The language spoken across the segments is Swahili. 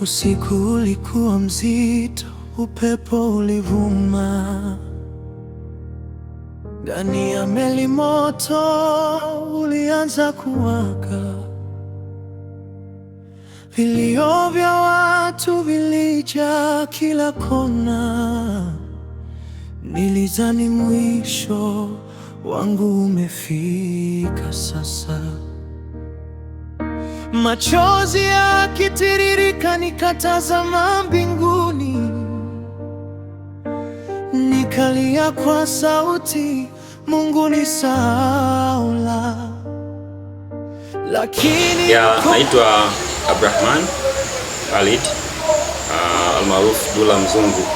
Usiku ulikuwa mzito, upepo ulivuma. Ndani ya meli moto ulianza kuwaka. Vilio vya watu vilijaa kila kona. Nilidhani mwisho wangu umefika sasa. Machozi yakitiririka, nikatazama mbinguni, nikalia kwa sauti, Mungu nisaula. Lakini naitwa Abdrahman Khalid almaarufu Dula Mzungu.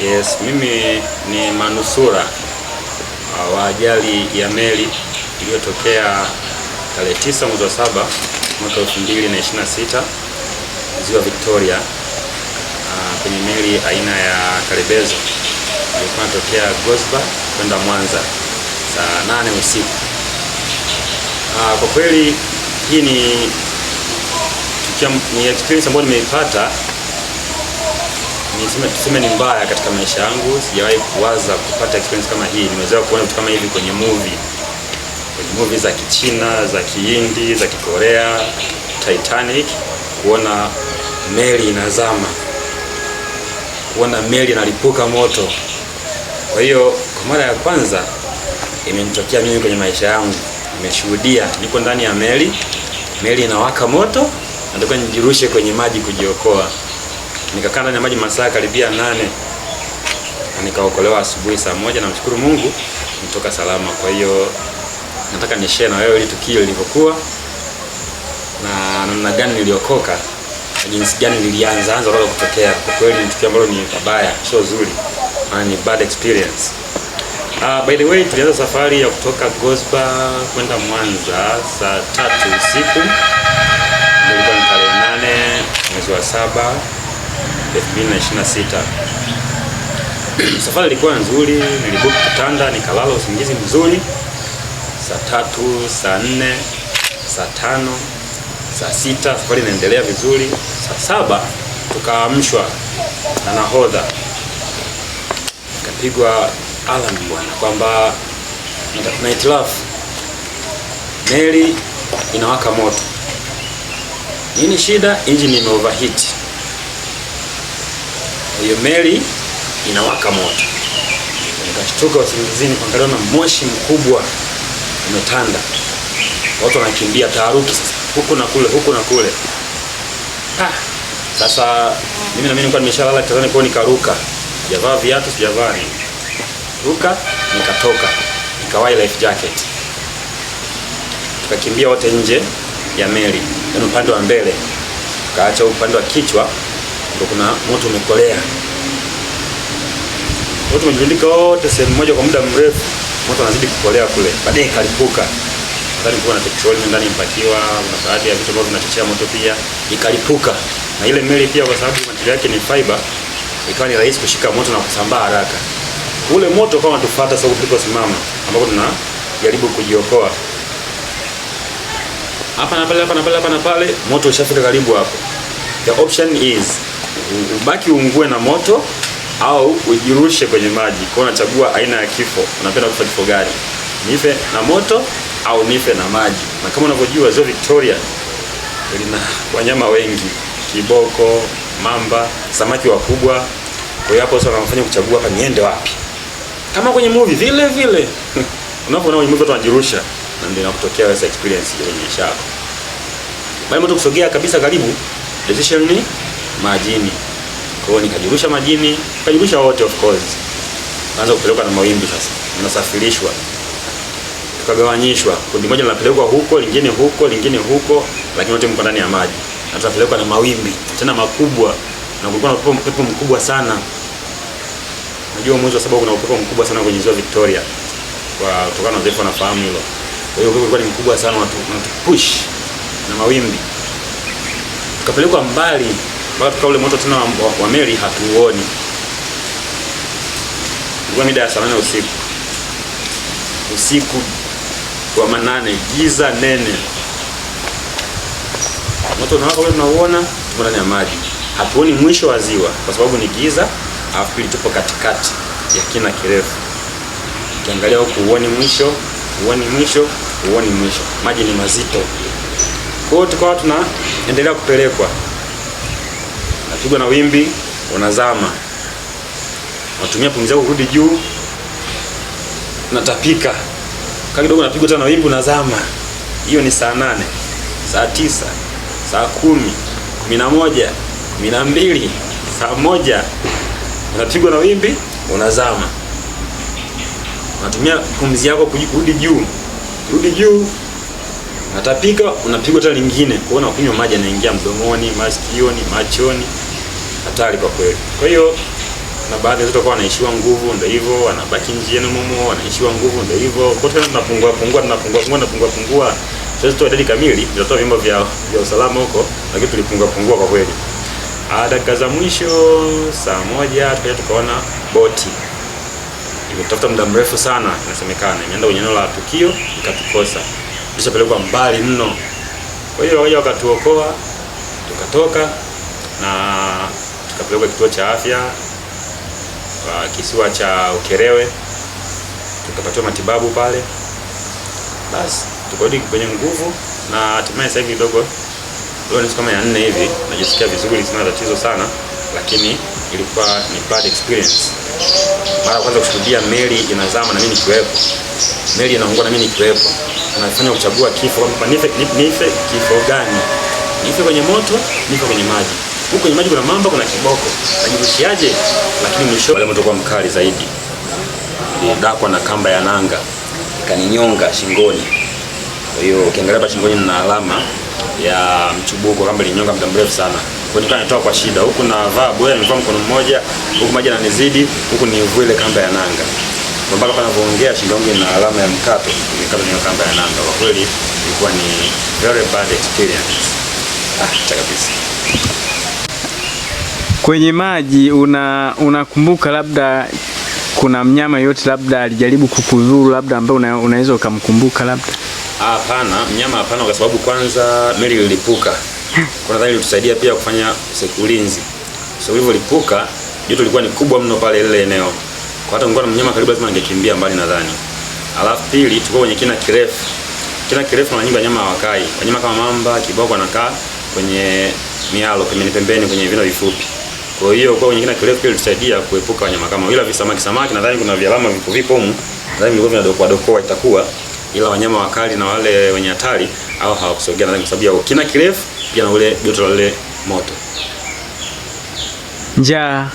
Yes, mimi ni manusura wa ajali ya meli iliyotokea tarehe 9 mwezi wa 7 mwaka 2026 Ziwa Victoria, kwenye meli aina ya Karibezo ilikuwa inatokea Gosba kwenda Mwanza saa 8 usiku. Kwa kweli hii ni experience ambayo nimeipata, tuseme ni mbaya katika maisha yangu. Sijawahi kuwaza kupata experience kama hii. Nimezoea kuona vitu kama hivi kwenye movie za Kichina, za Kihindi, za Kikorea, Titanic, kuona meli inazama, kuona meli inalipuka moto. Kwa hiyo kwa mara ya kwanza imenitokea mimi kwenye maisha yangu. Nimeshuhudia, niko ndani ya meli inawaka moto, nataka nijirushe kwenye maji kujiokoa. Nikakaa ndani ya maji masaa karibia 8 na nikaokolewa asubuhi saa 1. Namshukuru Mungu nitoka salama. Kwa hiyo nataka nishare na wewe ile tukio lilivyokuwa na namna gani niliokoka na jinsi gani nilianza roho kutokea. Kwa kweli ni tukio ambalo ni baya, sio zuri, ni bad experience. By the way, tulianza safari ya kutoka Gosba kwenda Mwanza saa 3 usiku. Ilikuwa ni tarehe 8 mwezi wa 7 2026. Safari ilikuwa nzuri, nilibook kitanda, nikalala usingizi mzuri. Saa 3, saa 4, saa 5, saa 6 safari inaendelea vizuri. Saa 7 tukaamshwa na nahodha, kapigwa alarm bwana kwamba na hitilafu, meli inawaka moto. Nini shida? Engine ime overheat. Hiyo meli inawaka moto. Nikashtuka usingizini kuangalia na moshi mkubwa umetanda. Watu wanakimbia, taharuki sasa, huku na kule, huku na kule. Sasa mimi nilikuwa nimeshalala kitandani, kwa nikaruka. Sijavaa viatu, sijavaa nini. Ruka, nikatoka, nikawai life jacket. Tukakimbia wote nje ya meli, yaani upande wa mbele. Tukaacha upande wa kichwa ndio kuna moto umekolea. Moto umejirundika wote sehemu moja kwa muda mrefu. Moto unazidi kukolea kule. Baadaye ikalipuka. Ndani kulikuwa na petroli ndani impakiwa, na baadhi ya vitu ambavyo vinachochea moto pia ikalipuka. Na ile meli pia kwa sababu material yake ni fiber, ikawa ni rahisi kushika moto na kusambaa haraka. Ule moto kama tufuata sasa tuliposimama, ambapo tunajaribu kujiokoa. Hapa na pale, moto ushafika karibu hapo. The option is ubaki uungue na moto au ujirushe kwenye maji. Kwa unachagua aina ya kifo. Unapenda kufa kifo gani? Nife na moto au nife na maji? Na kama unavyojua Ziwa Victoria lina wanyama wengi, kiboko, mamba, samaki wakubwa. Kwa hiyo hapo sasa unafanya kuchagua hapa niende wapi? Kama kwenye movie vile unapoona kwenye movie watu wanajirusha, na ndio inakutokea wewe experience ile maisha yako. Baada moto kusogea kabisa karibu, decision ni majini. Kwa hiyo nikajirusha majini, tukajirusha wote of course. Kaanza kupelekwa na mawimbi sasa. Tunasafirishwa. Tukagawanyishwa. Kundi moja linapelekwa huko, lingine huko, lakini wote mko ndani ya maji. Na tunapelekwa na mawimbi, tena makubwa. Na kulikuwa na upepo mkubwa sana. Najua mwezi wa 7 kuna upepo mkubwa sana kwenye Ziwa Victoria. Kwa kutokana na uzoefu nafahamu hilo. Kwa hiyo upepo ulikuwa ni mkubwa sana, watu push na mawimbi. Tukapelekwa mbali, mpaka tukaule moto tena wa meli hatuoni. Ilikuwa mida ya saa 8 usiku. Usiku wa manane, giza nene. Moto unawaka ule tunauona, tupo ndani ya maji. Hatuoni mwisho wa ziwa kwa sababu ni giza, alafu pili tupo katikati ya kina kirefu. Ukiangalia huku huoni mwisho, huoni mwisho, huoni mwisho. Maji ni mazito. Kwa hiyo tukawa tunaendelea kupelekwa. Napigwa na wimbi, unazama. Unatumia pumzi yako kurudi juu. Unatapika. Kama kidogo unapigwa tena na wimbi unazama. Hiyo ni saa 8, saa 9, saa 10, 11, 12, saa 1. Unapigwa na wimbi, unazama. Unatumia pumzi yako kurudi juu. Rudi juu. Unatapika, unapigwa tena lingine. Kwa hiyo unakunywa maji yanaingia mdomoni, masikioni, machoni. Hatari kwa kweli. Kwa hiyo na baadhi zetu kwa wanaishiwa nguvu, ndio hivyo, wanabaki njiani mumo, wanaishiwa nguvu, ndio hivyo. Kwa hiyo tunapungua. Sasa tu idadi kamili, tutatoa vyombo vya usalama huko, lakini tulipungua kwa kweli. Dakika za mwisho saa 1 tukaona boti. Imetafuta muda mrefu sana inasemekana. Imeenda kwenye eneo la tukio ikatukosa. Tulishapelekwa mbali mno. Kwa hiyo wao wakatuokoa, tukatoka na tukapelekwa kituo cha afya kisiwa cha Ukerewe. Tukapatiwa matibabu pale. Basi tukarudi kwenye nguvu na hatimaye sasa hivi kidogo leo ni kama ya 4 hivi, najisikia vizuri, sina tatizo sana, lakini ilikuwa ni bad experience. Mara kwanza kushuhudia meli inazama na mimi nikiwepo. Meli inaungua na mimi nikiwepo. Unafanya kuchagua kifo kwamba nife kifo gani? Nife kwenye moto, nife kwenye maji. Huko kwenye maji kuna mamba, kuna kiboko. Najirushiaje? Lakini mwisho wale moto kwa mkali zaidi. Nilidakwa na kamba ya nanga. Ikaninyonga shingoni. Kwa hiyo ukiangalia hapa shingoni na alama ya mchubuko kama ilinyonga muda mrefu sana. Kwa hiyo nitoa kwa shida. Huku navaa boya, nimevaa mkono mmoja, huku maji yananizidi, huku ni ile kamba ya nanga. Kwa mpaka panapoongea shingoni na alama ya mkato, imekata ni kamba ya nanga. Kwa kweli ilikuwa ni very bad experience. Kabisa. Kwenye maji unakumbuka labda kuna mnyama yote labda alijaribu kukudhuru labda ambaye unaweza ukamkumbuka labda? Hapana, mnyama hapana, kwa sababu kwanza meli ililipuka. Kwa nadhani ilitusaidia pia kufanya ulinzi. So ilivyolipuka, joto lilikuwa ni kubwa mno pale ile eneo. Kwa hata ungekuwa na mnyama karibu lazima angekimbia mbali nadhani. Alafu pili tulikuwa kwenye kina kirefu. Kina kirefu na nyingi wanyama hawakai. Wanyama kama mamba, kiboko wanakaa kwenye mialo pembeni kwenye vina vifupi. Kwa hiyo kwa kwenye kina kirefu pia ilitusaidia kuepuka wanyama kama ila visamaki nadhani kuna vialama vipo humu. Nadhani vilikuwa vinadokoa itakuwa, ila wanyama wakali na wale wenye hatari au hawakusogea nadhani kwa sababu ya kina kirefu pia na ule joto la ile moto. Njaa.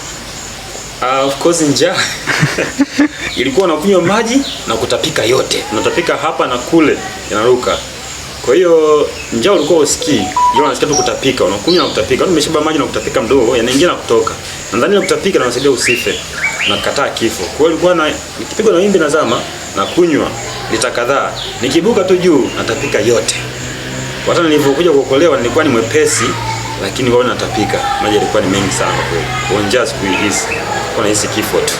Of course njaa. Ilikuwa unakunywa maji na kutapika yote. Unatapika hapa na kule yanaruka. Kwa hiyo njaa ulikuwa usikii. Yeye anasikia tu kutapika, unakunywa na kutapika. Umeshiba maji na kutapika mdomo, yanaingia na kutoka. Na ndani ya kutapika na unasaidia usife. Unakataa kifo. Kwa hiyo ilikuwa na nikipigwa na wimbi nazama na kunywa lita kadhaa. Nikibuka tu juu natapika yote. Hata nilipokuja kuokolewa nilikuwa ni mwepesi, lakini wao natapika. Maji yalikuwa ni mengi sana kwa kweli. Kwa njaa sikuihisi. Kwa nahisi kifo tu.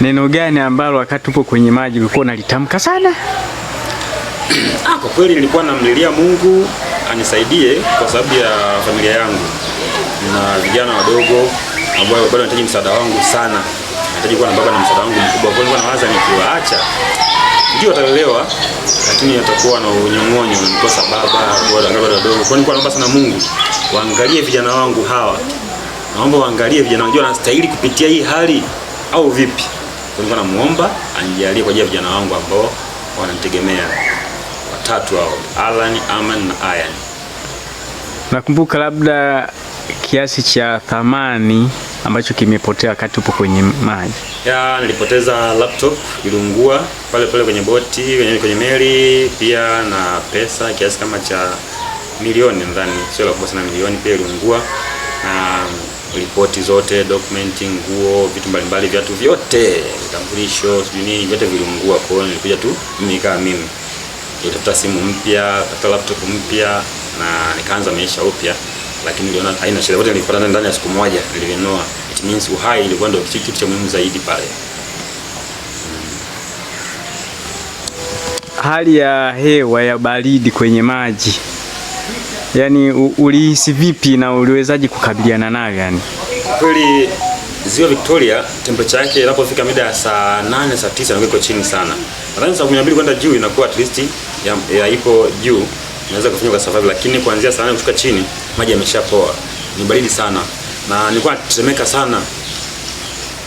Neno gani ambalo wakati upo kwenye maji ulikuwa unalitamka sana? Kwa kweli nilikuwa namlilia Mungu anisaidie kwa sababu ya familia yangu. Na vijana wadogo ambao bado wanahitaji msaada wangu sana. Nahitaji kuwa na baba na msaada wangu mkubwa. Kwa hiyo nilikuwa nawaza nikiwaacha ndio watalelewa, lakini atakuwa na unyong'onyo, mkosa baba, bado wadogo. Kwa hiyo nilikuwa naomba sana Mungu waangalie vijana wangu hawa. Naomba waangalie vijana wangu wanastahili kupitia hii hali au vipi. Kwa hiyo nilikuwa namuomba anijalie kwa ajili ya vijana wangu ambao wananitegemea. Watatu hao, Alan, Aman na Ayan. Nakumbuka labda kiasi cha thamani ambacho kimepotea wakati upo kwenye maji? Nilipoteza laptop, iliungua pale kwenye boti, kwenye meli, pia na pesa kiasi kama cha milioni nadhani, sio la kubwa sana, milioni pia iliungua. Na ripoti zote, documenting, nguo, vitu mbalimbali, viatu vyote, vitambulisho, sijui vyote viliungua. Kwa hiyo nilikuja tu mimi kama mimi. Nilitafuta simu mpya, tafuta laptop mpya na nikaanza maisha upya, lakini niliona haina shida. Wote nilipata ndani ya siku moja nilinunua. It means uhai ilikuwa ndio kitu cha muhimu zaidi pale. Hali ya hewa ya baridi kwenye maji Yaani ulihisi vipi na uliwezaje kukabiliana nayo yani? Kweli Ziwa Victoria temperature yake inapofika mida ya saa 8 saa 9 inakuwa iko chini sana. Nadhani saa 12 kwenda juu inakuwa at least ya ipo juu inaweza kufanya kwa survive, lakini kuanzia saa 8 kushuka chini maji yameshapoa. Ni baridi sana na nilikuwa natetemeka sana.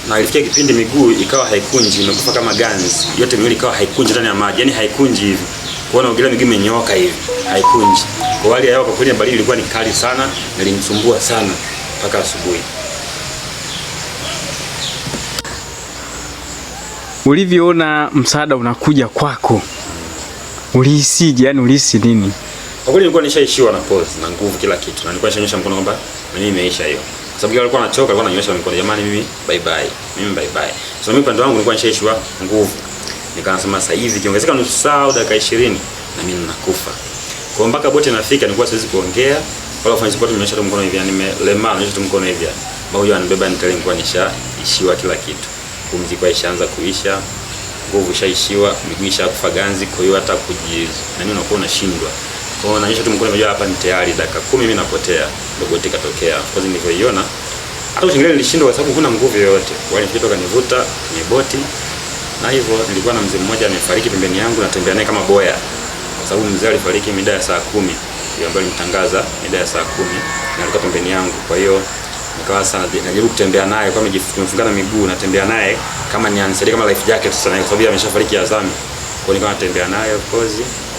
Na ilifikia kipindi miguu ikawa haikunji, imekufa kama guns. Yote miwili ikawa haikunji ndani ya maji. Yaani haikunji hivi. Kuona ugelea miguu imenyooka hivi, haikunji. Kwa hali ya hewa kwa kweli baridi ilikuwa ni kali sana na ilinisumbua sana mpaka asubuhi. Ulivyoona msaada unakuja kwako, ulihisije? Yani ulihisi nini? Kwa kweli nilikuwa nishaishiwa na pause na nguvu kila kitu. Na nilikuwa nishanyosha mkono kwamba na mimi imeisha hiyo. Kwa sababu alikuwa anachoka, alikuwa ananyosha mkono, jamani mimi bye bye. Mimi bye bye. So mimi pande wangu nilikuwa nishaishiwa nguvu. Nikaanza sasa hivi kiongezeka nusu saa au dakika 20 na mimi ninakufa. Kwa mpaka boti inafika nilikuwa siwezi kuongea. Wala kufanya support, nimenyosha tu mkono hivi, yani nimelema, nimenyosha tu mkono hivi. Mbao huyo anibeba nitele, nilikuwa nishaishiwa kila kitu. Pumzi kwa ishaanza kuisha, nguvu ishaishiwa, miguu ishakufa ganzi, kwa hiyo hata nani unakuwa unashindwa. Kwa hiyo nanyosha tu mkono, unajua hapa ni tayari dakika 10 mimi napotea. Ndio boti katokea. Kwa hiyo nilivyoiona hata uchingelele nilishindwa kwa sababu kuna nguvu yoyote. Wale kitu kanivuta kwenye boti. Na hivyo nilikuwa na mzee mmoja amefariki pembeni yangu, natembea naye kama boya. Kwa sababu mzee alifariki mida ya saa 10. Ndio ambaye nilimtangaza mida ya saa 10 na alikuwa pembeni yangu. Kwa hiyo nikawa sana najaribu kutembea naye kwa nimefungana miguu, natembea naye kama ni anisaidie kama life jacket sasa, kwa sababu ameshafariki Azami. Kwa hiyo nikawa natembea naye of course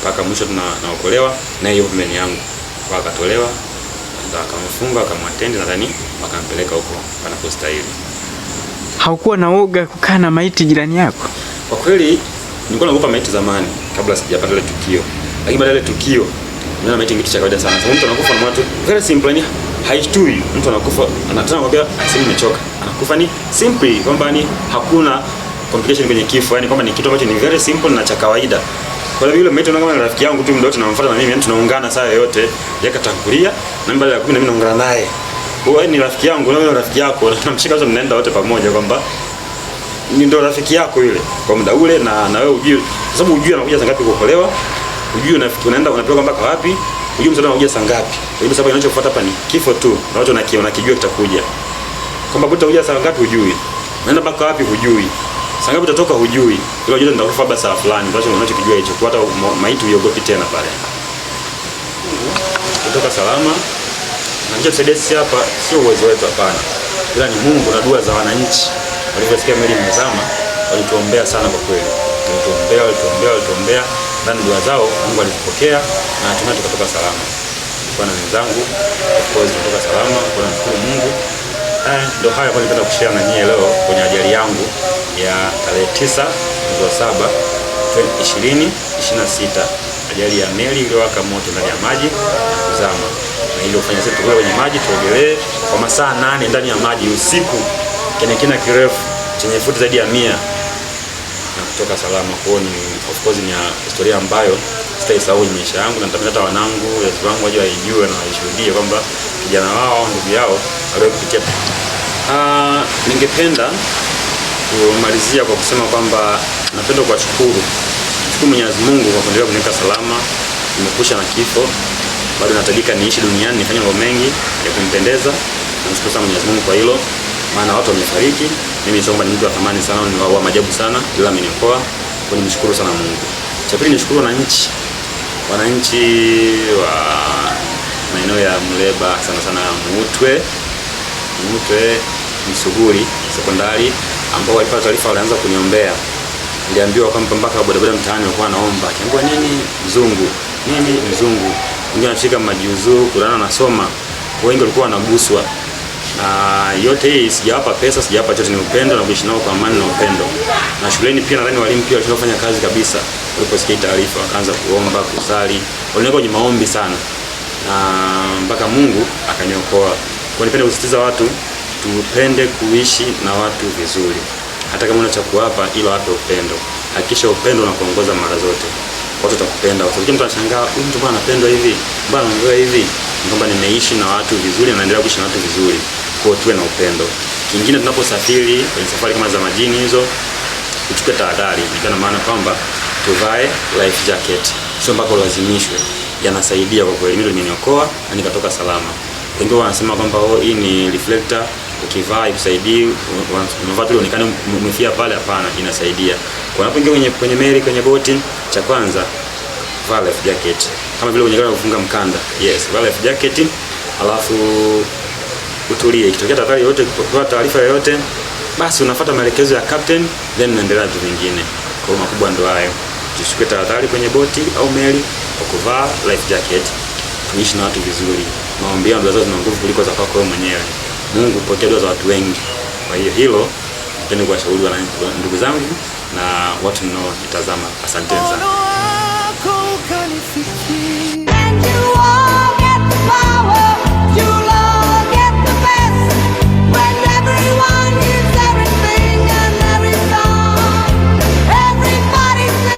mpaka mwisho tunaokolewa na yeye pembeni yangu. Kwa akatolewa, ndio akamfunga, akamwattend, nadhani wakampeleka huko panapostahili. Haukuwa na woga kukaa na maiti jirani yako? Kwa kweli nilikuwa naogopa maiti zamani kabla sijapata ile tukio. Lakini baada ya ile tukio nina maiti kitu cha kawaida sana. Sababu mtu anakufa na watu very simple, ni haishtui. Mtu anakufa anataka kwambia asili nimechoka. Anakufa ni simple, kwamba ni hakuna complication kwenye kifo, yani kwamba ni kitu ambacho ni very simple na cha kawaida. Kwa hiyo yule maiti anaona kama rafiki yangu tu, mdogo tunamfuata na mimi, yani tunaungana saa yoyote. Yakatangulia na baada ya 10 na mimi naungana naye. Wewe ni rafiki yangu na wewe rafiki yako, na tunamshika wote, mnaenda wote pamoja, kwamba ni ndio rafiki yako yule kwa muda ule, na wewe ujue, kwa sababu ujue anakuja saa ngapi kuokolewa, ujue unaenda unapeleka mpaka wapi, ujue msaada unakuja saa ngapi. Kwa sababu inachofuata hapa ni kifo tu, na watu wanakijua kitakuja, kwamba utakuja saa ngapi hujui, unaenda mpaka wapi hujui, saa ngapi utatoka hujui, ile unajua nitakufa basi saa fulani, basi unachokijua hicho, kwa hata maiti uiogopi tena pale. Kutoka salama. Na njoo tusaidie sisi hapa, sio uwezo wetu, hapana. Ila ni Mungu na dua za wananchi. Waliposikia meli imezama, walituombea sana kwa kweli. Walituombea. Ndani dua zao Mungu alizipokea na hatimaye tukatoka salama. Kwa na wenzangu, of course tukatoka salama, kwa nashukuru Mungu. Ndio haya kwa nipenda kushare na nyie leo kwenye ajali yangu ya tarehe 9 mwezi wa 7 2026. Ajali ya meli iliyowaka moto ndani ya maji na kuzama. Na ile ufanya sisi tukue kwenye maji tuogelee kwa masaa 8 ndani ya maji usiku, kina kirefu chenye futi zaidi ya 100 na kutoka salama. Kwa ni of course ni historia ambayo sitaisahau kwenye maisha yangu, na nitamleta wanangu, watu wangu waje waijue na waishuhudie kwamba kijana wao, ndugu yao aliyopitia. Ningependa kumalizia kwa kusema kwamba napenda kuwashukuru Mwenyezi Mungu kwa kuendelea kuniweka salama, nimepusha na kifo. Bado natabika niishi duniani, nifanye mambo mengi ya kumpendeza. Namshukuru sana Mwenyezi Mungu kwa hilo, maana watu wamefariki. Mimi nisomba ni mtu wa thamani sana, ni wa maajabu sana, ila ameniokoa. Kwa nimshukuru sana Mungu. Cha pili nishukuru wananchi wa maeneo ya Muleba, sana Mutwe, Msuguri sekondari, ambao walipata taarifa walianza kuniombea. Niliambiwa kwamba mpaka bodaboda mtaani walikuwa wanaomba, kiambia nini mzungu, wengine wanashika majiuzuu, Qur'an nasoma, wengi walikuwa wanaguswa. Na yote hii sijawapa pesa, sijawapa chochote, ni upendo na kuishi nao kwa amani na upendo. Na shuleni pia nadhani walimu pia walifanya kazi kabisa. Waliposikia taarifa wakaanza kuomba, kusali, walikuwa kwenye maombi sana. Na mpaka Mungu akaniokoa. Kwa nipende kusisitiza watu tupende kuishi na watu vizuri. Hata kama una cha kuwapa, ila wape upendo. Hakikisha upendo unakuongoza mara zote. Watu watakupenda. Watu mtu anashangaa, huyu mtu bwana anapendwa hivi, bwana anaongea hivi. Kwamba nimeishi na watu vizuri na naendelea kuishi na watu vizuri. Kwa tuwe na upendo. Kingine, tunaposafiri kwenye safari kama za majini hizo, tuchukue tahadhari. Ina maana kwamba tuvae life jacket. Sio mpaka ulazimishwe. yanasaidia kwa kweli. Mimi limeniokoa na nikatoka salama. Wengine wanasema kwamba hii ni reflector, ukivaa ikusaidii, unavaa tu uonekane umefia pale. Hapana, inasaidia. Kwa unapoingia kwenye meli, kwenye boti, cha kwanza vaa life jacket. Kama vile kwenye kufunga mkanda. Yes, vaa life jacket, alafu utulie. Ikitokea tahadhari yoyote, kwa taarifa yoyote, basi unafuata maelekezo ya captain, then unaendelea vitu vingine. Kwa makubwa ndo hayo. Tuchukue tahadhari kwenye boti au meli kwa kuvaa life jacket. Tuishi na watu vizuri. Maombi yangu ndio zina nguvu kuliko za kwako wewe mwenyewe. Mungu hupokea dua za watu wengi. Kwa hiyo hilo napenda kuwashauri ndugu zangu na watu mnaonitazama. Asante sana.